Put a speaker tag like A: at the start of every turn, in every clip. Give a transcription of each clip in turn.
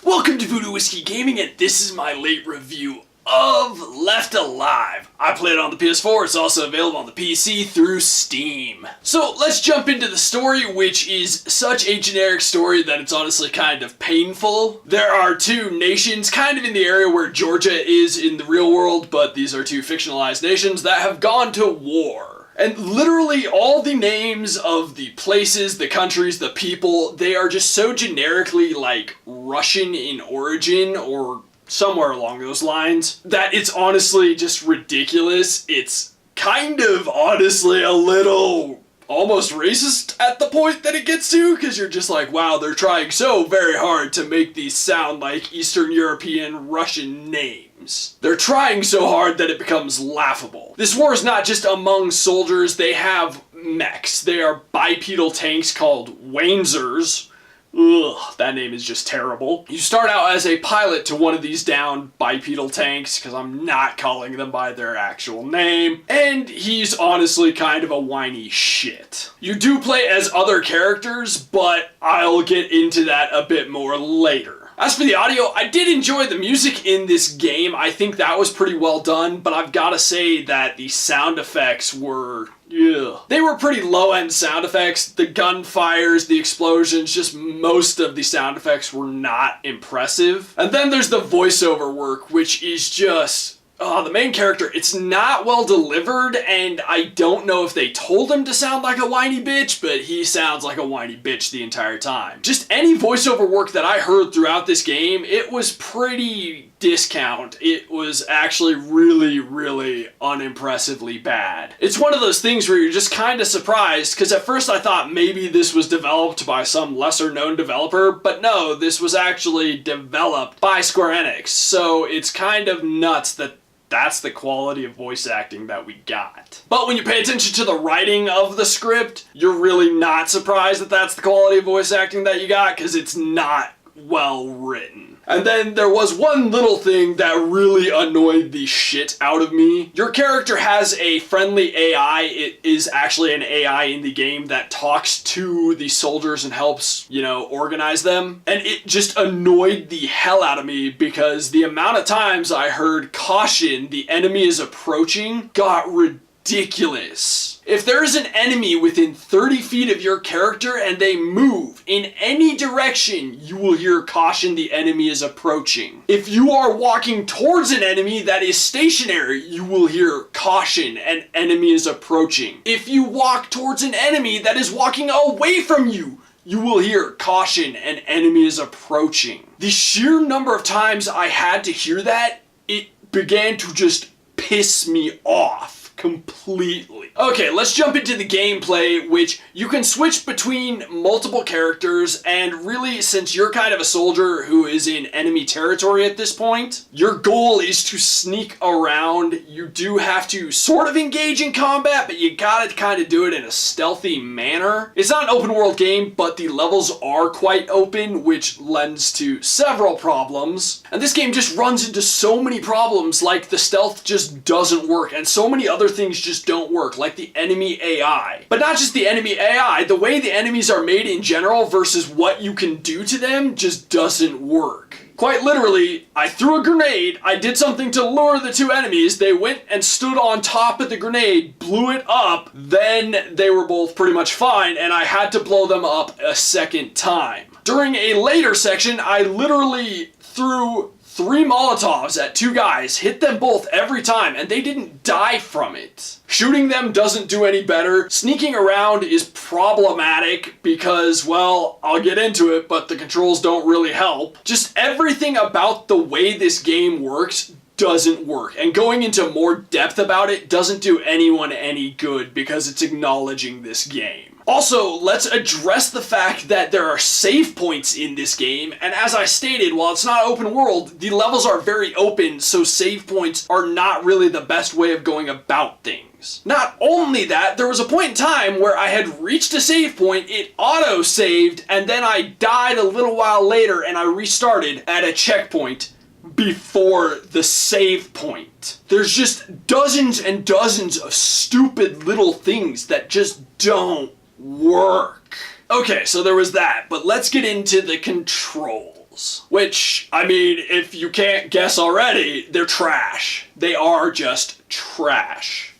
A: Welcome to Voodoo Whiskey Gaming, and this is my late review of Left Alive. I played it on the PS4, it's also available on the PC through Steam. So let's jump into the story, which is such a generic story that it's honestly kind of painful. There are two nations kind of in the area where Georgia is in the real world, but these are two fictionalized nations that have gone to war. And literally all the names of the places, the countries, the people, they are just so generically like Russian in origin or somewhere along those lines that it's honestly just ridiculous. It's kind of honestly a little almost racist at the point that it gets to, because you're just like, wow, they're trying so very hard to make these sound like Eastern European Russian names. They're trying so hard that it becomes laughable. This war is not just among soldiers, they have mechs. They are bipedal tanks called Wanzers. Ugh, that name is just terrible. You start out as a pilot to one of these downed bipedal tanks, because I'm not calling them by their actual name, and he's honestly kind of a whiny shit. You do play as other characters, but I'll get into that a bit more later. As for the audio, I did enjoy the music in this game. I think that was pretty well done, but I've got to say that the sound effects were... yeah. They were pretty low-end sound effects. The gunfires, the explosions, just most of the sound effects were not impressive. And then there's the voiceover work, which is just... the main character, it's not well delivered, and I don't know if they told him to sound like a whiny bitch, but he sounds like a whiny bitch the entire time. Just any voiceover work that I heard throughout this game, it was pretty discount. It was actually really, really unimpressively bad. It's one of those things where you're just kind of surprised, because at first I thought maybe this was developed by some lesser known developer, but no, this was actually developed by Square-Enix, so it's kind of nuts that that's the quality of voice acting that we got. But when you pay attention to the writing of the script, you're really not surprised that that's the quality of voice acting that you got, because it's not well written. And then there was one little thing that really annoyed the shit out of me. Your character has a friendly AI. It is actually an AI in the game that talks to the soldiers and helps, organize them. And it just annoyed the hell out of me, because the amount of times I heard caution, the enemy is approaching, got ridiculous. If there's an enemy within 30 feet of your character and they move in any direction, you will hear caution, the enemy is approaching. If you are walking towards an enemy that is stationary, you will hear caution, an enemy is approaching. If you walk towards an enemy that is walking away from you, you will hear caution, an enemy is approaching. The sheer number of times I had to hear that, it began to just piss me off completely. Okay, let's jump into the gameplay, which you can switch between multiple characters, and really, since you're kind of a soldier who is in enemy territory at this point, your goal is to sneak around. You do have to sort of engage in combat, but you gotta kind of do it in a stealthy manner. It's not an open world game, but the levels are quite open, which lends to several problems. And this game just runs into so many problems, like the stealth just doesn't work, and so many other things just don't work, like the enemy AI. But not just the enemy AI, the way the enemies are made in general versus what you can do to them just doesn't work. Quite literally, I threw a grenade, I did something to lure the two enemies, they went and stood on top of the grenade, blew it up, then they were both pretty much fine, and I had to blow them up a second time. During a later section, I literally threw 3 Molotovs at 2 guys, hit them both every time, and they didn't die from it. Shooting them doesn't do any better. Sneaking around is problematic because, well, I'll get into it, but the controls don't really help. Just everything about the way this game works doesn't work, and going into more depth about it doesn't do anyone any good because it's acknowledging this game. Also, let's address the fact that there are save points in this game, and as I stated, while it's not open world, the levels are very open, so save points are not really the best way of going about things. Not only that, there was a point in time where I had reached a save point, it auto-saved, and then I died a little while later and I restarted at a checkpoint before the save point. There's just dozens and dozens of stupid little things that just don't work. Okay, so there was that, but let's get into the control. visuals. Which, I mean, if you can't guess already, they're trash. They are just trash.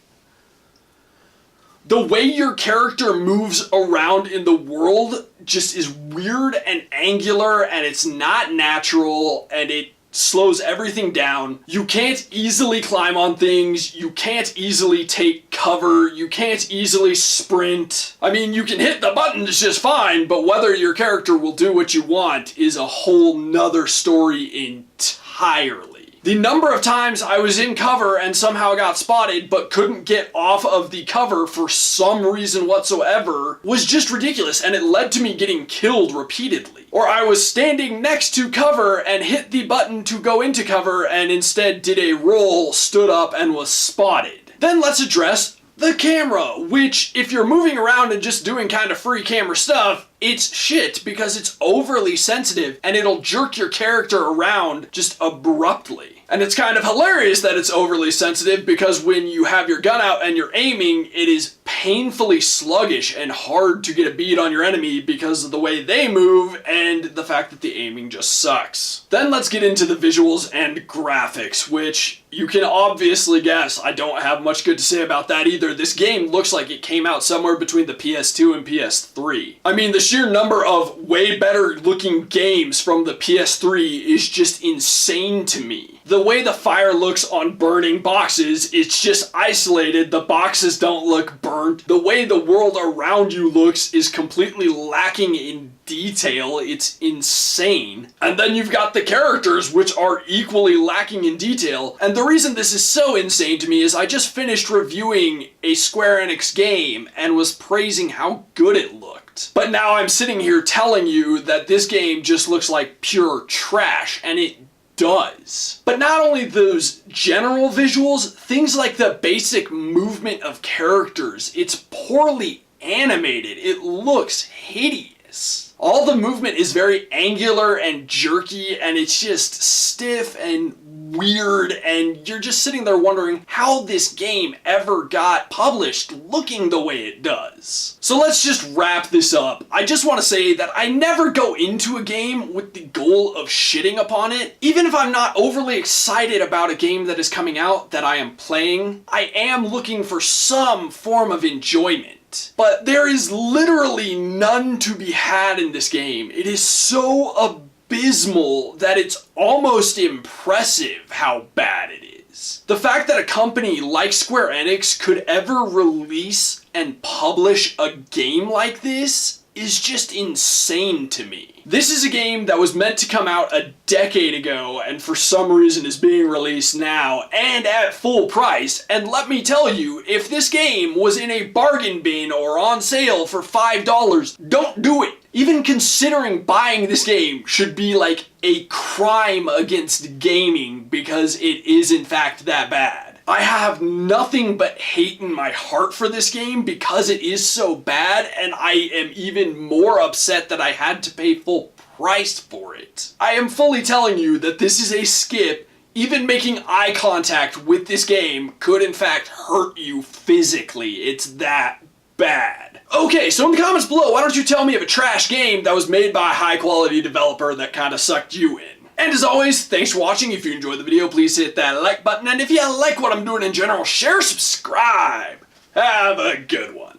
A: The way your character moves around in the world just is weird and angular, and it's not natural, and it slows everything down. You can't easily climb on things, you can't easily take cover, you can't easily sprint. I mean, you can hit the buttons just fine, but whether your character will do what you want is a whole nother story entirely. The number of times I was in cover and somehow got spotted but couldn't get off of the cover for some reason whatsoever was just ridiculous, and it led to me getting killed repeatedly. Or I was standing next to cover and hit the button to go into cover and instead did a roll, stood up, and was spotted. Then let's address the camera, which, if you're moving around and just doing kind of free camera stuff, it's shit because it's overly sensitive and it'll jerk your character around just abruptly. And it's kind of hilarious that it's overly sensitive because when you have your gun out and you're aiming, it is painfully sluggish and hard to get a bead on your enemy because of the way they move and the fact that the aiming just sucks. Then let's get into the visuals and graphics, which you can obviously guess I don't have much good to say about that either. This game looks like it came out somewhere between the PS2 and PS3. I mean, the sheer number of way better looking games from the PS3 is just insane to me. The way the fire looks on burning boxes, it's just isolated. The boxes don't look burnt. The way the world around you looks is completely lacking in detail. It's insane. And then you've got the characters, which are equally lacking in detail. And the reason this is so insane to me is I just finished reviewing a Square-Enix game and was praising how good it looked. But now I'm sitting here telling you that this game just looks like pure trash, and it does. But not only those general visuals, things like the basic movement of characters, it's poorly animated. It looks hideous. All the movement is very angular and jerky, and it's just stiff and weird, and you're just sitting there wondering how this game ever got published looking the way it does. So let's just wrap this up. I just want to say that I never go into a game with the goal of shitting upon it. Even if I'm not overly excited about a game that is coming out that I am playing, I am looking for some form of enjoyment. But there is literally none to be had in this game. It is so abysmal that it's almost impressive how bad it is. The fact that a company like Square-Enix could ever release and publish a game like this is just insane to me. This is a game that was meant to come out a decade ago and for some reason is being released now and at full price. And let me tell you, if this game was in a bargain bin or on sale for $5, don't do it. Even considering buying this game should be like a crime against gaming because it is in fact that bad. I have nothing but hate in my heart for this game because it is so bad, and I am even more upset that I had to pay full price for it. I am fully telling you that this is a skip. Even making eye contact with this game could in fact hurt you physically. It's that bad. Okay, so in the comments below, why don't you tell me of a trash game that was made by a high quality developer that kind of sucked you in? And as always, thanks for watching. If you enjoyed the video, please hit that like button. And if you like what I'm doing in general, share, subscribe. Have a good one.